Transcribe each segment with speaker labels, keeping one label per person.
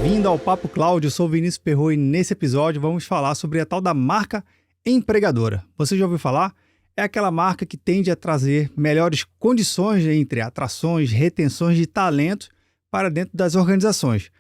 Speaker 1: bem-vindo ao Papo Cloud, eu sou o Vinícius Perro e nesse episódio vamos falar sobre a tal da marca empregadora. Você já ouviu falar? É aquela marca que tende a trazer melhores condições entre atrações, retenções de talentos para dentro das organizações.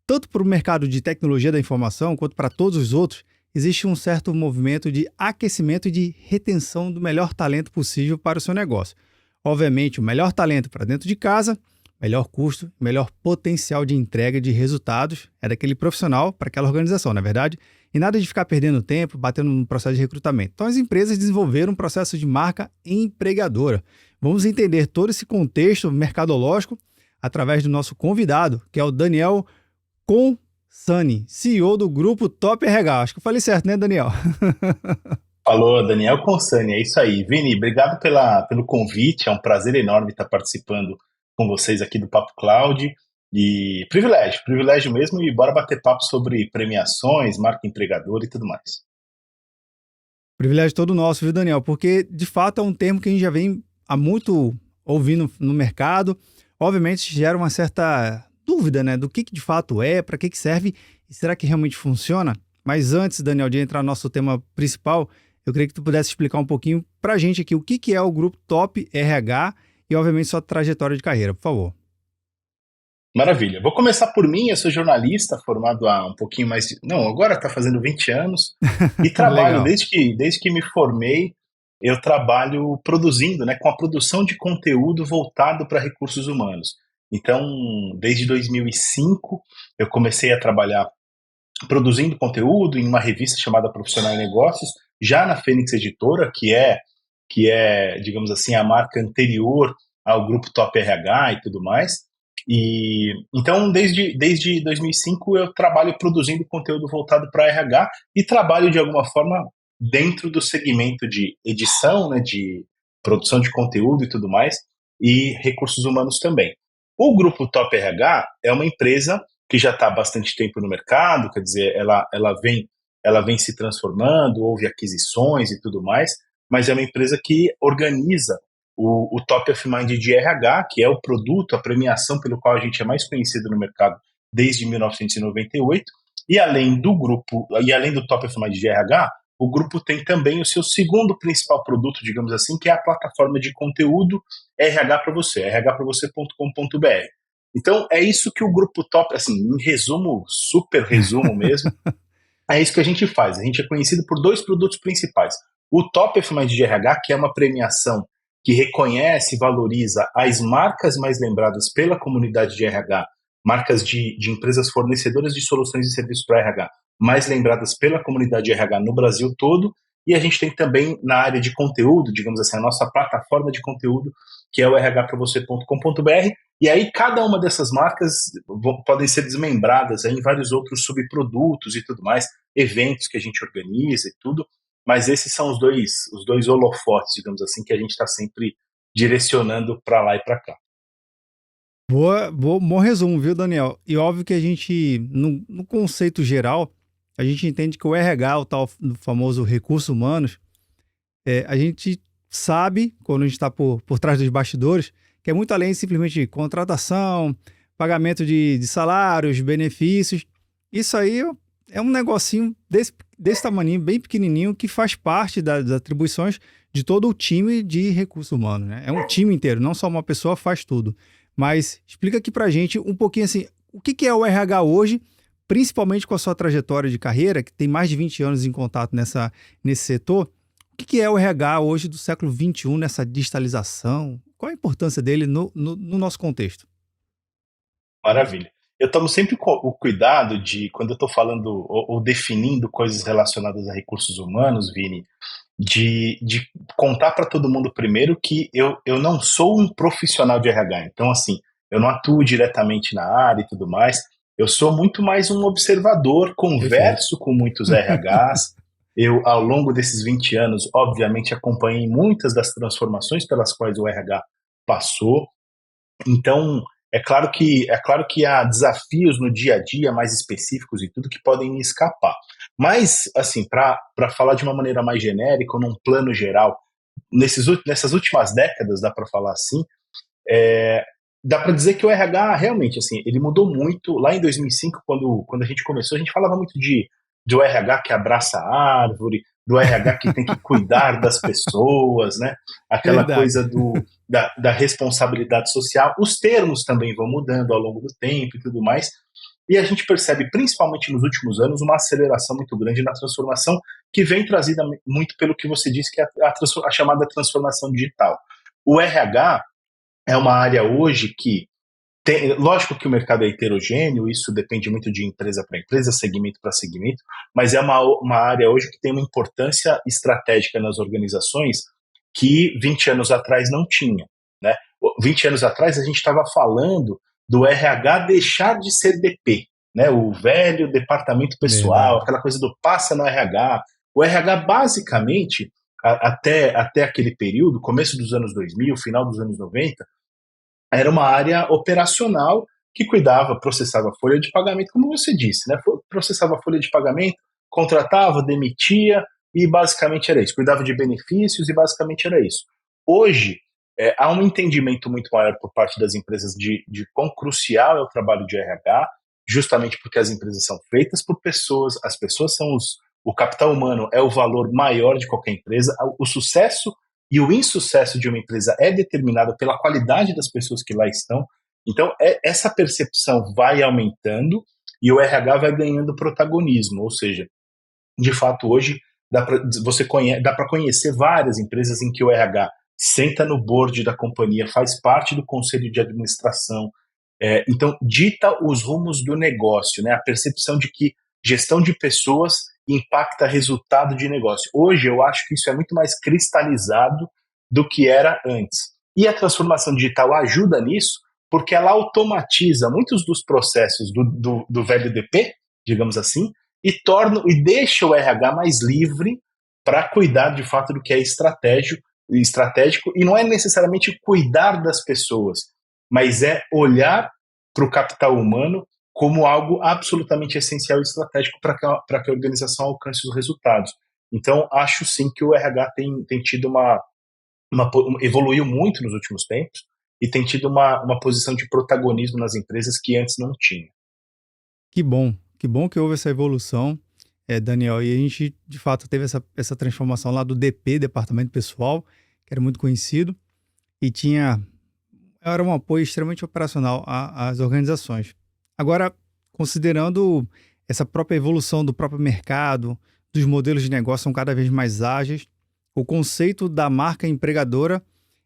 Speaker 1: Tanto para o mercado de tecnologia da informação quanto para todos os outros, existe um certo movimento de aquecimento e de retenção do melhor talento possível para o seu negócio. Obviamente, o melhor talento para dentro de casa, melhor custo, melhor potencial de entrega de resultados é daquele profissional para aquela organização, não é verdade? E nada de ficar perdendo tempo, batendo no processo de recrutamento. Então, as empresas desenvolveram um processo de marca empregadora. Vamos entender todo esse contexto mercadológico através do nosso convidado, que é o Daniel Consani, CEO do Grupo Top RH. Acho que eu falei certo, né, Daniel?
Speaker 2: Falou, Daniel Consani, é isso aí. Vini, obrigado pelo convite, é um prazer enorme estar participando com vocês aqui do Papo Cloud. E privilégio mesmo, e bora bater papo sobre premiações, marca empregadora e tudo mais.
Speaker 1: Privilégio todo nosso, viu, Daniel? Porque, de fato, é um termo que a gente já vem há muito ouvindo no mercado. Obviamente, gera uma certa dúvida, né, do que de fato é, para que serve e será que realmente funciona? Mas antes, Daniel, de entrar no nosso tema principal, eu queria que tu pudesse explicar um pouquinho para a gente aqui o que é o Grupo Top RH e, obviamente, sua trajetória de carreira, por favor.
Speaker 2: Maravilha. Vou começar por mim, eu sou jornalista formado há um pouquinho mais Não, agora está fazendo 20 anos e trabalho,
Speaker 1: Legal.
Speaker 2: desde que me formei, eu trabalho produzindo, né, com a produção de conteúdo voltado para recursos humanos. Então, desde 2005, eu comecei a trabalhar produzindo conteúdo em uma revista chamada Profissional em Negócios, já na Fênix Editora, digamos assim, a marca anterior ao grupo Top RH e tudo mais. E então, desde 2005, eu trabalho produzindo conteúdo voltado para RH e trabalho de alguma forma dentro do segmento de edição, né, de produção de conteúdo e tudo mais, e recursos humanos também. O grupo Top RH é uma empresa que já está há bastante tempo no mercado, quer dizer, ela vem se transformando, houve aquisições e tudo mais, mas é uma empresa que organiza o Top of Mind de RH, que é o produto, a premiação pelo qual a gente é mais conhecido no mercado desde 1998, e além do Top of Mind de RH, o grupo tem também o seu segundo principal produto, digamos assim, que é a plataforma de conteúdo RH para você, rhpravocê.com.br. Então, é isso que o Grupo Top, assim, em resumo, super resumo mesmo, é isso que a gente faz. A gente é conhecido por dois produtos principais. O Top F Mais de RH, que é uma premiação que reconhece e valoriza as marcas mais lembradas pela comunidade de RH, marcas de empresas fornecedoras de soluções e serviços para RH, mais lembradas pela comunidade de RH no Brasil todo. E a gente tem também na área de conteúdo, digamos assim, a nossa plataforma de conteúdo, que é o rhpravocê.com.br. E aí cada uma dessas marcas podem ser desmembradas em vários outros subprodutos e tudo mais, eventos que a gente organiza e tudo, mas esses são os dois holofotes, digamos assim, que a gente está sempre direcionando para lá e para cá.
Speaker 1: Bom resumo, viu, Daniel? E óbvio que a gente, no conceito geral, a gente entende que o RH, o tal do famoso recursos humanos, a gente sabe, quando a gente está por trás dos bastidores, que é muito além de simplesmente contratação, pagamento de salários, benefícios. Isso aí é um negocinho desse tamaninho, bem pequenininho, que faz parte das atribuições de todo o time de recursos humanos, né? É um time inteiro, não só uma pessoa faz tudo. Mas explica aqui pra gente um pouquinho assim, o que é o RH hoje, principalmente com a sua trajetória de carreira, que tem mais de 20 anos em contato nesse setor. O que é o RH hoje do século XXI, nessa digitalização? Qual a importância dele no nosso contexto?
Speaker 2: Maravilha. Eu tomo sempre o cuidado de, quando eu estou falando ou definindo coisas relacionadas a recursos humanos, Vini, de contar para todo mundo primeiro que eu não sou um profissional de RH. Então, assim, eu não atuo diretamente na área e tudo mais. Eu sou muito mais um observador,
Speaker 1: Perfeito.
Speaker 2: converso com muitos RHs. Eu, ao longo desses 20 anos, obviamente, acompanhei muitas das transformações pelas quais o RH passou. Então, é claro que há desafios no dia a dia mais específicos e tudo que podem me escapar. Mas, assim, para falar de uma maneira mais genérica, ou num plano geral, nessas últimas décadas, dá para falar assim, dá para dizer que o RH realmente, assim, ele mudou muito. Lá em 2005, quando a gente começou, a gente falava muito do RH que abraça a árvore, do RH que tem que cuidar das pessoas, né? Aquela
Speaker 1: Verdade.
Speaker 2: coisa da responsabilidade social. Os termos também vão mudando ao longo do tempo e tudo mais. E a gente percebe, principalmente nos últimos anos, uma aceleração muito grande na transformação que vem trazida muito pelo que você disse, que é a chamada transformação digital. O RH é uma área hoje que lógico que o mercado é heterogêneo, isso depende muito de empresa para empresa, segmento para segmento, mas é uma área hoje que tem uma importância estratégica nas organizações que 20 anos atrás não tinha. Né? 20 anos atrás a gente estava falando do RH deixar de ser DP, né? O velho departamento pessoal,
Speaker 1: Verdade.
Speaker 2: aquela coisa do passa no RH. O RH basicamente, até aquele período, começo dos anos 2000, final dos anos 90, era uma área operacional que cuidava, processava a folha de pagamento, como você disse, né? Processava a folha de pagamento, contratava, demitia e basicamente era isso. Cuidava de benefícios e basicamente era isso. Hoje, há um entendimento muito maior por parte das empresas de quão crucial é o trabalho de RH, justamente porque as empresas são feitas por pessoas, as pessoas são o capital humano é o valor maior de qualquer empresa, o sucesso e o insucesso de uma empresa é determinado pela qualidade das pessoas que lá estão. Então, essa percepção vai aumentando e o RH vai ganhando protagonismo. Ou seja, de fato, hoje dá para conhecer várias empresas em que o RH senta no board da companhia, faz parte do conselho de administração. Então, dita os rumos do negócio, né? A percepção de que gestão de pessoas impacta resultado de negócio. Hoje, eu acho que isso é muito mais cristalizado do que era antes. E a transformação digital ajuda nisso, porque ela automatiza muitos dos processos do velho DP, digamos assim, e deixa o RH mais livre para cuidar de fato do que é estratégico, e não é necessariamente cuidar das pessoas, mas é olhar para o capital humano como algo absolutamente essencial e estratégico para que a organização alcance os resultados. Então, acho sim que o RH tem tido evoluiu muito nos últimos tempos e tem tido uma posição de protagonismo nas empresas que antes não tinha.
Speaker 1: Que bom que houve essa evolução, Daniel, e a gente, de fato, teve essa transformação lá do DP, Departamento Pessoal, que era muito conhecido, e era um apoio extremamente operacional às organizações. Agora, considerando essa própria evolução do próprio mercado, dos modelos de negócio são cada vez mais ágeis, o conceito da marca empregadora,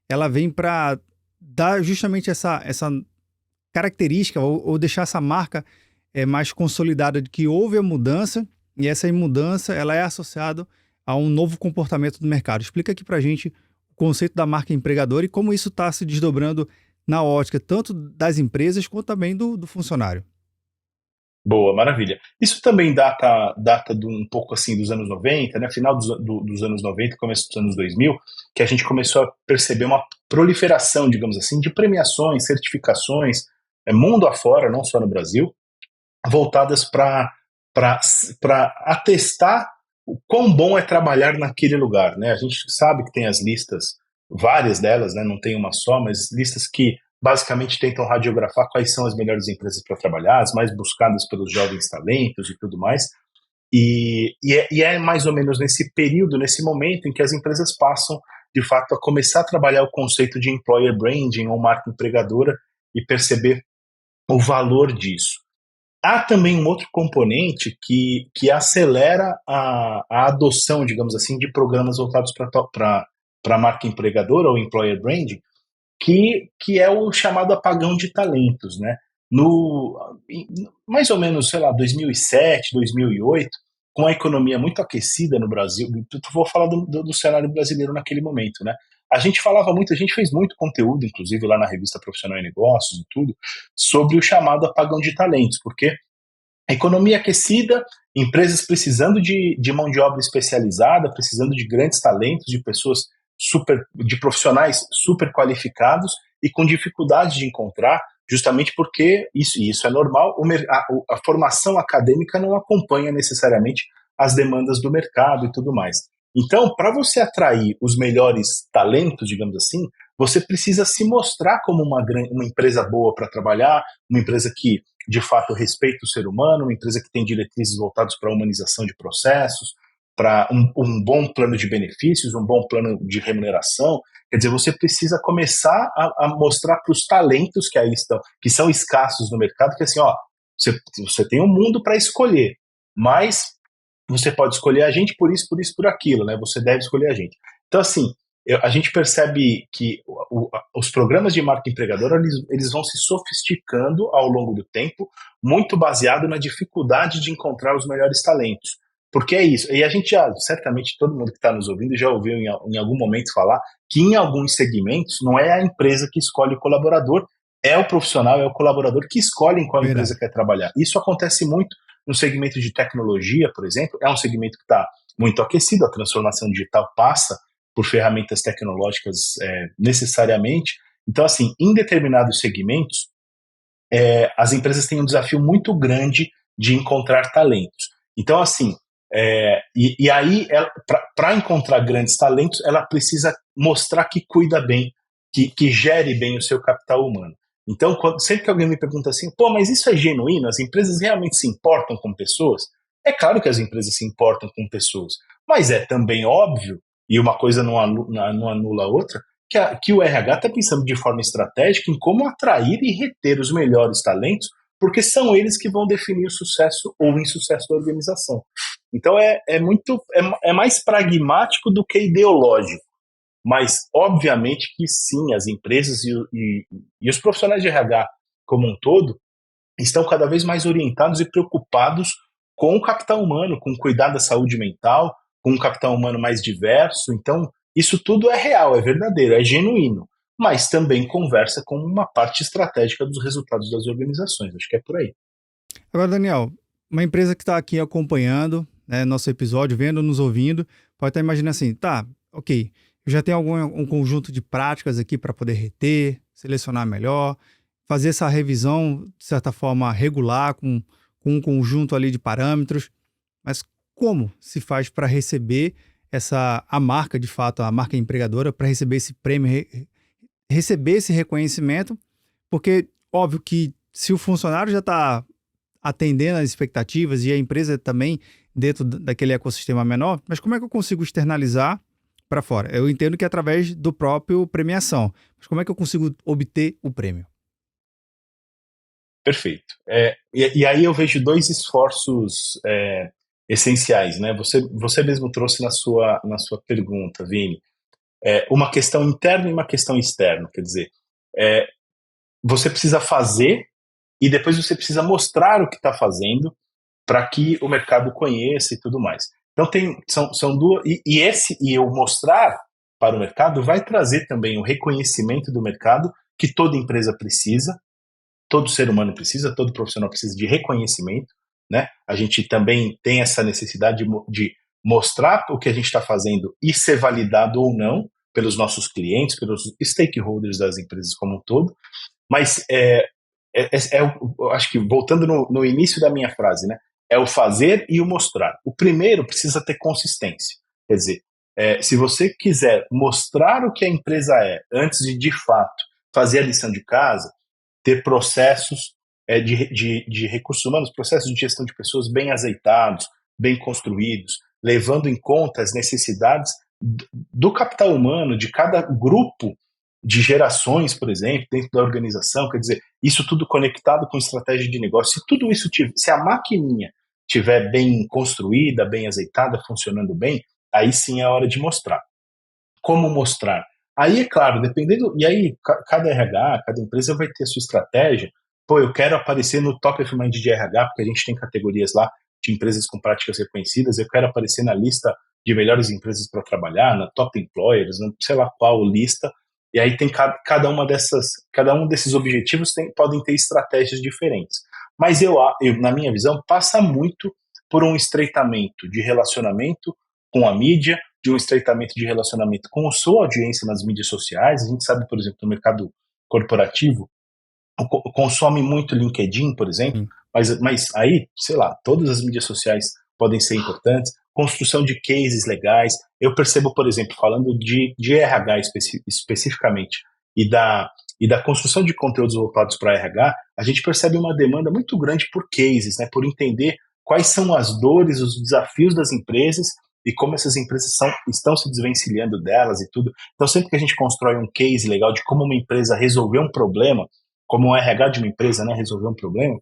Speaker 1: ela vem para dar justamente essa característica ou deixar essa marca mais consolidada de que houve a mudança e essa mudança ela é associada a um novo comportamento do mercado. Explica aqui para a gente o conceito da marca empregadora e como isso está se desdobrando na ótica tanto das empresas quanto também do funcionário.
Speaker 2: Boa, maravilha. Isso também data um pouco assim dos anos 90, né? Final dos anos 90, começo dos anos 2000, que a gente começou a perceber uma proliferação, digamos assim, de premiações, certificações, mundo afora, não só no Brasil, voltadas para atestar o quão bom é trabalhar naquele lugar, né? A gente sabe que tem as listas, várias delas, né? Não tem uma só, mas listas que basicamente tentam radiografar quais são as melhores empresas para trabalhar, as mais buscadas pelos jovens talentos e tudo mais. E é mais ou menos nesse período, nesse momento, em que as empresas passam, de fato, a começar a trabalhar o conceito de employer branding ou marca empregadora e perceber o valor disso. Há também um outro componente que acelera a adoção, digamos assim, de programas voltados para a marca empregadora ou employer branding, que é o chamado apagão de talentos, né? Mais ou menos, sei lá, 2007, 2008, com a economia muito aquecida no Brasil, vou falar do cenário brasileiro naquele momento, né? A gente falava muito, a gente fez muito conteúdo, inclusive lá na revista Profissional e Negócios e tudo, sobre o chamado apagão de talentos, porque a economia aquecida, empresas precisando de mão de obra especializada, precisando de grandes talentos, de pessoas de profissionais super qualificados e com dificuldade de encontrar, justamente porque isso é normal, a formação acadêmica não acompanha necessariamente as demandas do mercado e tudo mais. Então, para você atrair os melhores talentos, digamos assim, você precisa se mostrar como uma empresa boa para trabalhar, uma empresa que, de fato, respeita o ser humano, uma empresa que tem diretrizes voltadas para a humanização de processos, para um bom plano de benefícios, um bom plano de remuneração. Quer dizer, você precisa começar a mostrar para os talentos que aí estão, que são escassos no mercado, que assim, ó, você tem um mundo para escolher, mas você pode escolher a gente por isso, por isso, por aquilo, né? Você deve escolher a gente. Então, assim, a gente percebe que os programas de marca empregadora, eles vão se sofisticando ao longo do tempo, muito baseado na dificuldade de encontrar os melhores talentos. Porque é isso. E a gente certamente, todo mundo que está nos ouvindo já ouviu em algum momento falar que em alguns segmentos não é a empresa que escolhe o colaborador, é o profissional, é o colaborador que escolhe em qual empresa quer trabalhar. Isso acontece muito no segmento de tecnologia, por exemplo, é um segmento que está muito aquecido, a transformação digital passa por ferramentas tecnológicas necessariamente. Então, assim, em determinados segmentos, as empresas têm um desafio muito grande de encontrar talentos. Então, assim, e aí, para encontrar grandes talentos, ela precisa mostrar que cuida bem, que gere bem o seu capital humano. Então, sempre que alguém me pergunta assim, pô, mas isso é genuíno? As empresas realmente se importam com pessoas? É claro que as empresas se importam com pessoas, mas é também óbvio, e uma coisa não anula a outra, que o RH está pensando de forma estratégica em como atrair e reter os melhores talentos, porque são eles que vão definir o sucesso ou o insucesso da organização. Então é mais pragmático do que ideológico. Mas, obviamente que sim, as empresas e os profissionais de RH como um todo estão cada vez mais orientados e preocupados com o capital humano, com cuidar da saúde mental, com um capital humano mais diverso. Então, isso tudo é real, é verdadeiro, é genuíno, mas também conversa com uma parte estratégica dos resultados das organizações. Acho que é por aí.
Speaker 1: Agora, Daniel, uma empresa que está aqui acompanhando, né, nosso episódio, vendo, nos ouvindo, pode estar imaginando assim, tá, ok, eu já tenho um conjunto de práticas aqui para poder reter, selecionar melhor, fazer essa revisão, de certa forma, regular, com um conjunto ali de parâmetros, mas como se faz para receber a marca, de fato, a marca empregadora, para receber esse prêmio, receber esse reconhecimento, porque, óbvio que se o funcionário já está atendendo às expectativas e a empresa também dentro daquele ecossistema menor, mas como é que eu consigo externalizar para fora? Eu entendo que é através do próprio premiação, mas como é que eu consigo obter o prêmio?
Speaker 2: Perfeito. E aí eu vejo dois esforços essenciais, né? Você mesmo trouxe na sua pergunta, Vini, uma questão interna e uma questão externa. Quer dizer, você precisa fazer e depois você precisa mostrar o que está fazendo para que o mercado conheça e tudo mais. Então são duas, e o mostrar para o mercado vai trazer também o reconhecimento do mercado que toda empresa precisa, todo ser humano precisa, todo profissional precisa de reconhecimento, né? A gente também tem essa necessidade de mostrar o que a gente está fazendo e ser validado ou não pelos nossos clientes, pelos stakeholders das empresas como um todo, mas eu acho que voltando no início da minha frase, né? É o fazer e o mostrar. O primeiro precisa ter consistência. Quer dizer, se você quiser mostrar o que a empresa antes de fato, fazer a lição de casa, ter processos de recursos humanos, processos de gestão de pessoas bem azeitados, bem construídos, levando em conta as necessidades do capital humano, de cada grupo de gerações, por exemplo, dentro da organização, quer dizer, isso tudo conectado com estratégia de negócio. Se tudo isso se a maquininha estiver bem construída, bem azeitada, funcionando bem, aí sim é a hora de mostrar. Como mostrar? Aí, é claro, dependendo, e aí cada RH, cada empresa vai ter a sua estratégia. Pô, eu quero aparecer no Top of Mind de RH, porque a gente tem categorias lá de empresas com práticas reconhecidas, eu quero aparecer na lista de melhores empresas para trabalhar, na Top Employers, não sei lá qual lista, e aí tem cada um desses objetivos podem ter estratégias diferentes. Mas eu, na minha visão, passa muito por um estreitamento de relacionamento com a mídia, de um estreitamento de relacionamento com a sua audiência nas mídias sociais. A gente sabe, por exemplo, no mercado corporativo, consome muito LinkedIn, por exemplo, mas aí, sei lá, todas as mídias sociais podem ser importantes, construção de cases legais. Eu percebo, por exemplo, falando de RH especificamente, e da construção de conteúdos voltados para RH, a gente percebe uma demanda muito grande por cases, né, por entender quais são as dores, os desafios das empresas e como essas empresas estão se desvencilhando delas e tudo. Então, sempre que a gente constrói um case legal de como uma empresa resolveu um problema, como um RH de uma empresa, né, resolveu um problema,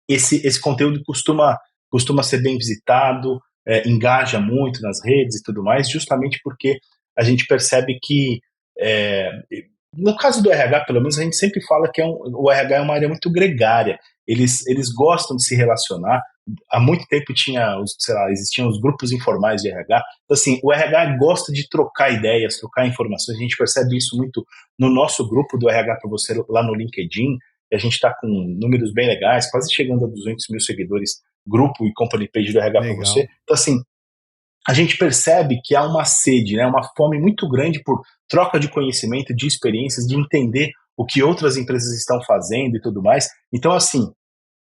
Speaker 2: esse conteúdo costuma ser bem visitado, engaja muito nas redes e tudo mais, justamente porque a gente percebe que, é, no caso do RH, pelo menos, a gente sempre fala que o RH é uma área muito gregária, eles gostam de se relacionar. Há muito tempo existiam os grupos informais de RH, então assim, o RH gosta de trocar ideias, trocar informações, a gente percebe isso muito no nosso grupo do RH para você lá no LinkedIn, e a gente está com números bem legais, quase chegando a 200 mil seguidores, grupo e company page do RH para você.
Speaker 1: Legal.
Speaker 2: Então, assim, a gente percebe que há uma sede, né, uma fome muito grande por troca de conhecimento, de experiências, de entender o que outras empresas estão fazendo e tudo mais. Então, assim,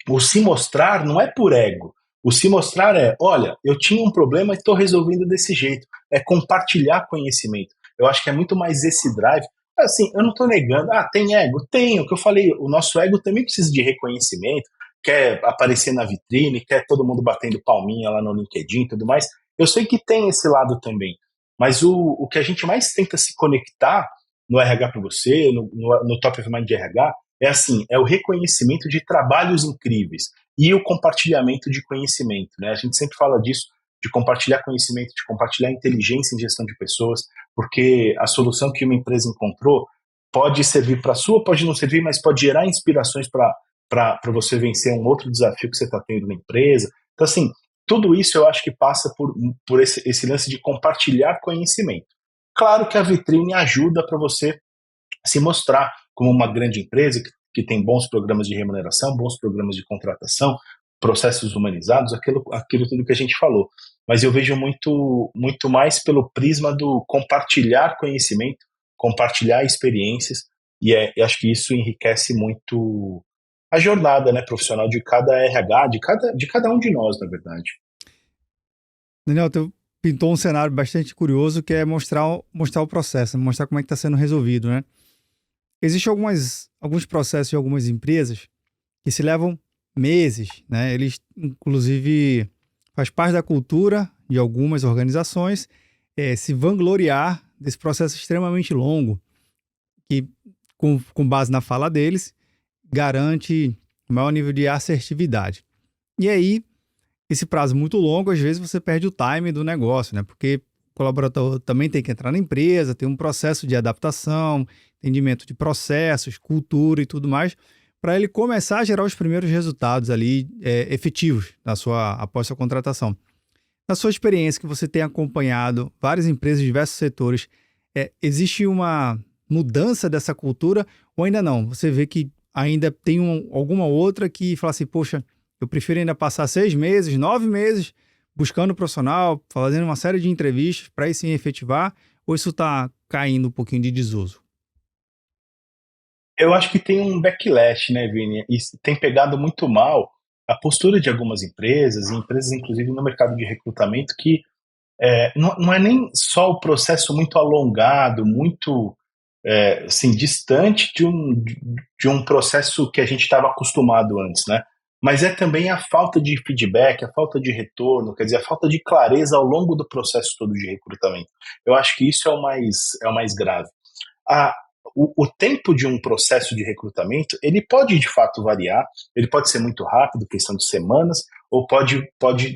Speaker 2: o se mostrar não é por ego. O se mostrar é, olha, eu tinha um problema e estou resolvendo desse jeito. É compartilhar conhecimento. Eu acho que é muito mais esse drive. Assim, eu não estou negando. Ah, tem ego? Tem. O que eu falei, o nosso ego também precisa de reconhecimento. Quer aparecer na vitrine, quer todo mundo batendo palminha lá no LinkedIn e tudo mais. Eu sei que tem esse lado também. Mas o que a gente mais tenta se conectar no RH para você, no Top of Mind de RH, é assim, é o reconhecimento de trabalhos incríveis e o compartilhamento de conhecimento, né? A gente sempre fala disso, de compartilhar conhecimento, de compartilhar inteligência em gestão de pessoas, porque a solução que uma empresa encontrou pode servir para a sua, pode não servir, mas pode gerar inspirações para você vencer um outro desafio que você está tendo na empresa. Então, assim, tudo isso eu acho que passa por esse lance de compartilhar conhecimento. Claro que a vitrine ajuda para você se mostrar como uma grande empresa que tem bons programas de remuneração, bons programas de contratação, processos humanizados, aquilo tudo que a gente falou. Mas eu vejo muito mais pelo prisma do compartilhar conhecimento, compartilhar experiências, e acho que isso enriquece muito a jornada, né, profissional de cada RH, de cada um de nós, na verdade.
Speaker 1: Daniel, tu pintou um cenário bastante curioso que é mostrar o processo, mostrar como é que está sendo resolvido, né? Existem alguns processos em algumas empresas que se levam meses, né? Eles, inclusive, faz parte da cultura de algumas organizações se vangloriar desse processo extremamente longo, que, com base na fala deles, garante maior nível de assertividade. E aí, esse prazo muito longo, às vezes você perde o time do negócio, né? Porque o colaborador também tem que entrar na empresa, tem um processo de adaptação, entendimento de processos, cultura e tudo mais, para ele começar a gerar os primeiros resultados ali efetivos após sua contratação. Na sua experiência, que você tem acompanhado várias empresas de diversos setores, existe uma mudança dessa cultura ou ainda não? Você vê que ainda tem alguma outra que fala assim, poxa, eu prefiro ainda passar 6 meses, 9 meses buscando profissional, fazendo uma série de entrevistas para aí sim efetivar, ou isso está caindo um pouquinho de desuso?
Speaker 2: Eu acho que tem um backlash, né, Vini? E tem pegado muito mal a postura de algumas empresas, e empresas inclusive no mercado de recrutamento, que não é nem só o processo muito alongado, muito assim, distante de um processo que a gente estava acostumado antes, né? Mas é também a falta de feedback, a falta de retorno, quer dizer, a falta de clareza ao longo do processo todo de recrutamento. Eu acho que isso é o mais grave. A, o tempo de um processo de recrutamento, ele pode de fato variar, ele pode ser muito rápido, questão de semanas, ou pode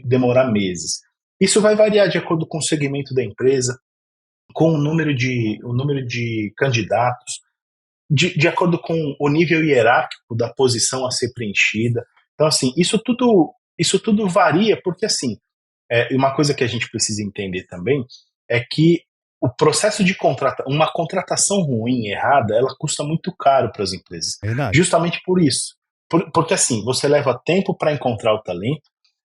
Speaker 2: demorar meses. Isso vai variar de acordo com o segmento da empresa, com o número de candidatos, de acordo com o nível hierárquico da posição a ser preenchida. Então, assim, isso tudo varia, porque, assim, uma coisa que a gente precisa entender também é que o processo de uma contratação ruim, errada, ela custa muito caro para as empresas.
Speaker 1: Verdade.
Speaker 2: Justamente por isso. Porque, assim, você leva tempo para encontrar o talento,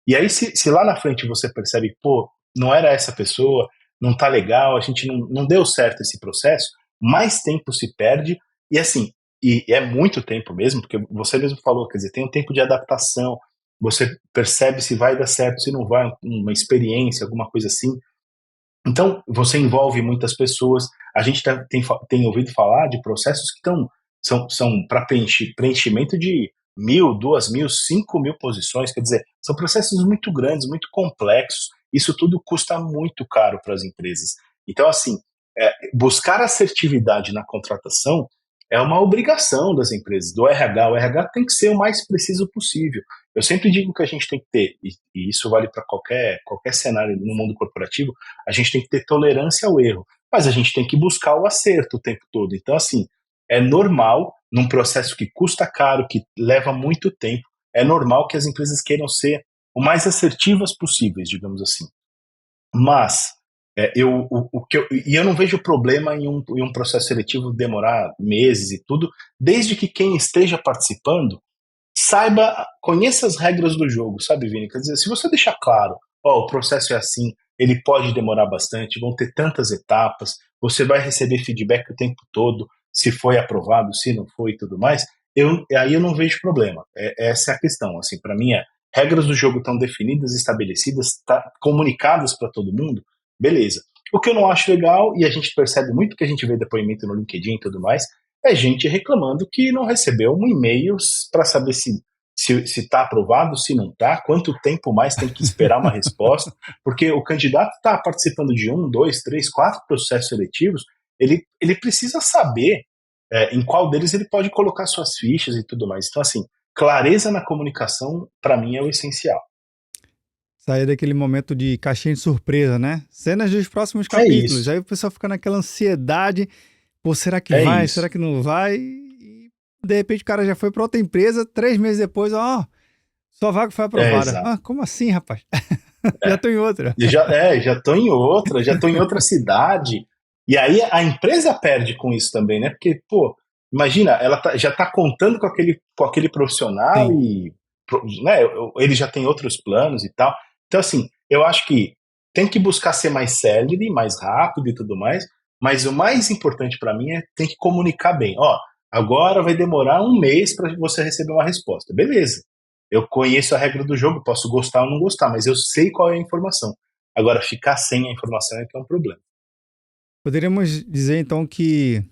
Speaker 2: e aí, se lá na frente você percebe, pô, não era essa pessoa, não tá legal, a gente não deu certo esse processo, mais tempo se perde, e assim, e é muito tempo mesmo, porque você mesmo falou, quer dizer, tem um tempo de adaptação, você percebe se vai dar certo, se não vai, uma experiência, alguma coisa assim. Então, você envolve muitas pessoas, a gente tem ouvido falar de processos que são para preenchimento de 1.000, 2.000, 5.000 posições, quer dizer, são processos muito grandes, muito complexos, isso tudo custa muito caro para as empresas. Então, assim, buscar assertividade na contratação é uma obrigação das empresas, do RH. O RH tem que ser o mais preciso possível. Eu sempre digo que a gente tem que ter, e isso vale para qualquer cenário no mundo corporativo, a gente tem que ter tolerância ao erro, mas a gente tem que buscar o acerto o tempo todo. Então, assim, é normal, num processo que custa caro, que leva muito tempo, é normal que as empresas queiram ser o mais assertivas possíveis, digamos assim. Mas eu não vejo problema em um processo seletivo demorar meses e tudo, desde que quem esteja participando conheça as regras do jogo, sabe, Vini? Quer dizer, se você deixar claro, ó, o processo é assim, ele pode demorar bastante, vão ter tantas etapas, você vai receber feedback o tempo todo, se foi aprovado, se não foi e tudo mais, aí eu não vejo problema. Essa é a questão, assim, para mim regras do jogo estão definidas, estabelecidas, comunicadas para todo mundo, beleza. O que eu não acho legal, e a gente percebe muito que a gente vê depoimento no LinkedIn e tudo mais, é gente reclamando que não recebeu um e-mail para saber se está aprovado, se não está, quanto tempo mais tem que esperar uma resposta, porque o candidato está participando de 1, 2, 3, 4 processos seletivos, ele precisa saber em qual deles ele pode colocar suas fichas e tudo mais. Então, assim, clareza na comunicação, para mim, é o essencial.
Speaker 1: Sair daquele momento de caixinha de surpresa, né? Cenas dos próximos
Speaker 2: É
Speaker 1: capítulos.
Speaker 2: isso.
Speaker 1: Aí o pessoal fica naquela ansiedade. Pô, será que
Speaker 2: É
Speaker 1: vai?
Speaker 2: isso.
Speaker 1: Será que não vai? E de repente o cara já foi para outra empresa, 3 meses depois, ó, sua vaga foi aprovada.
Speaker 2: Exato.
Speaker 1: Ah, como assim, rapaz? Já tô em outra.
Speaker 2: Já estou em outra, já estou em outra cidade. E aí a empresa perde com isso também, né? Porque, pô, imagina, ela já está contando com aquele profissional
Speaker 1: Sim.
Speaker 2: e, né, ele já tem outros planos e tal. Então, assim, eu acho que tem que buscar ser mais célere, mais rápido e tudo mais, mas o mais importante para mim tem que comunicar bem. Ó, agora vai demorar um mês para você receber uma resposta. Beleza. Eu conheço a regra do jogo, posso gostar ou não gostar, mas eu sei qual é a informação. Agora, ficar sem a informação é que é um problema.
Speaker 1: Poderíamos dizer então que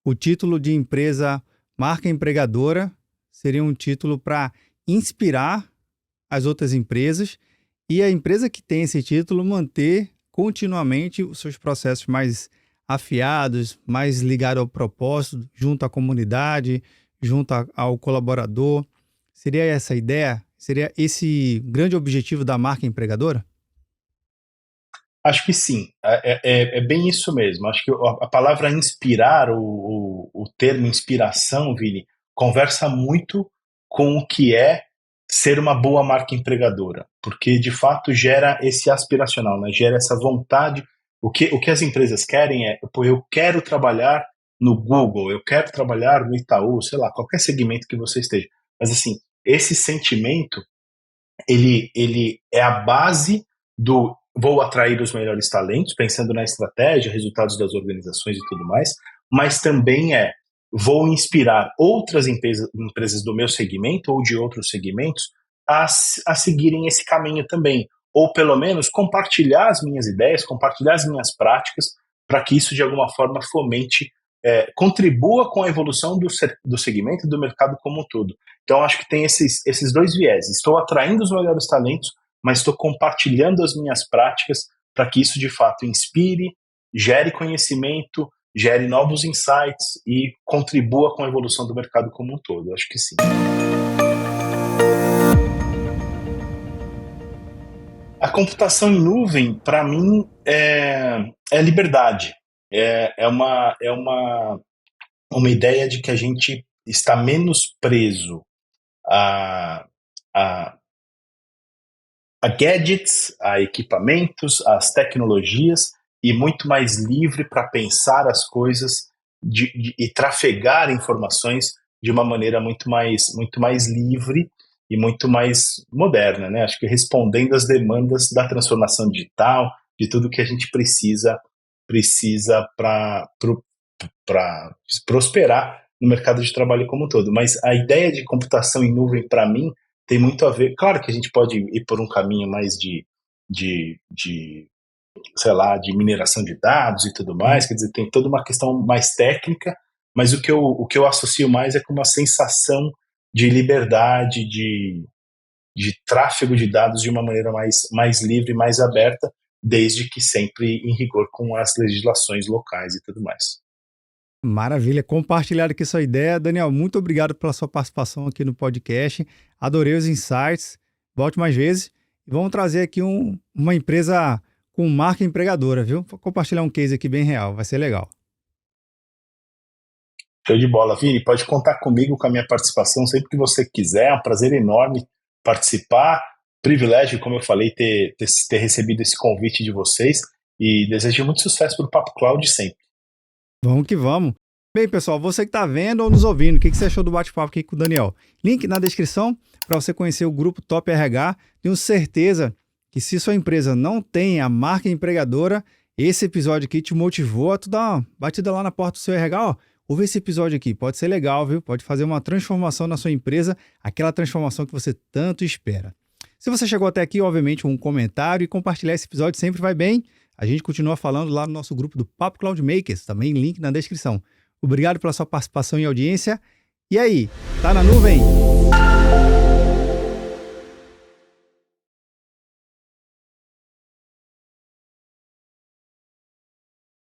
Speaker 1: o título de empresa marca empregadora seria um título para inspirar as outras empresas e a empresa que tem esse título manter continuamente os seus processos mais afiados, mais ligados ao propósito, junto à comunidade, junto ao colaborador. Seria essa a ideia? Seria esse grande objetivo da marca empregadora?
Speaker 2: Acho que sim, é bem isso mesmo. Acho que a palavra inspirar, o termo inspiração, Vini, conversa muito com o que é ser uma boa marca empregadora, porque de fato gera esse aspiracional, né? Gera essa vontade. O que as empresas querem pô, eu quero trabalhar no Google, eu quero trabalhar no Itaú, sei lá, qualquer segmento que você esteja. Mas assim, esse sentimento ele é a base do vou atrair os melhores talentos, pensando na estratégia, resultados das organizações e tudo mais, mas também vou inspirar outras empresas do meu segmento ou de outros segmentos a seguirem esse caminho também, ou pelo menos compartilhar as minhas ideias, compartilhar as minhas práticas, para que isso de alguma forma fomente, contribua com a evolução do segmento e do mercado como um todo. Então, acho que tem esses dois vieses. Estou atraindo os melhores talentos, mas estou compartilhando as minhas práticas para que isso de fato inspire, gere conhecimento, gere novos insights e contribua com a evolução do mercado como um todo. Acho que sim. A computação em nuvem, para mim, é liberdade. É uma ideia de que a gente está menos preso a, a, a gadgets, a equipamentos, às tecnologias e muito mais livre para pensar as coisas e trafegar informações de uma maneira muito mais livre e muito mais moderna, né? Acho que respondendo às demandas da transformação digital, de tudo que a gente precisa para prosperar no mercado de trabalho como um todo. Mas a ideia de computação em nuvem, para mim, tem muito a ver. Claro que a gente pode ir por um caminho mais de sei lá, de mineração de dados e tudo mais, quer dizer, tem toda uma questão mais técnica, mas o que eu associo mais é com uma sensação de liberdade, de tráfego de dados de uma maneira mais livre, mais aberta, desde que sempre em rigor com as legislações locais e tudo mais.
Speaker 1: Maravilha, compartilhar aqui sua ideia. Daniel, muito obrigado pela sua participação aqui no podcast. Adorei os insights. Volte mais vezes. E vamos trazer aqui uma empresa com marca empregadora, viu? Vou compartilhar um case aqui bem real, vai ser legal.
Speaker 2: Show de bola, Vini. Pode contar comigo, com a minha participação sempre que você quiser. É um prazer enorme participar. Privilégio, como eu falei, ter recebido esse convite de vocês. E desejo muito sucesso para o Papo Cloud sempre.
Speaker 1: Vamos que vamos. Bem, pessoal, você que está vendo ou nos ouvindo, o que você achou do bate-papo aqui com o Daniel? Link na descrição para você conhecer o grupo Top RH. Tenho certeza que se sua empresa não tem a marca empregadora, esse episódio aqui te motivou a tu dar uma batida lá na porta do seu RH, ó. Ouve esse episódio aqui, pode ser legal, viu? Pode fazer uma transformação na sua empresa, aquela transformação que você tanto espera. Se você chegou até aqui, obviamente, um comentário e compartilhar esse episódio sempre vai bem. A gente continua falando lá no nosso grupo do Papo Cloud Makers, também link na descrição. Obrigado pela sua participação e audiência. E aí, tá na nuvem?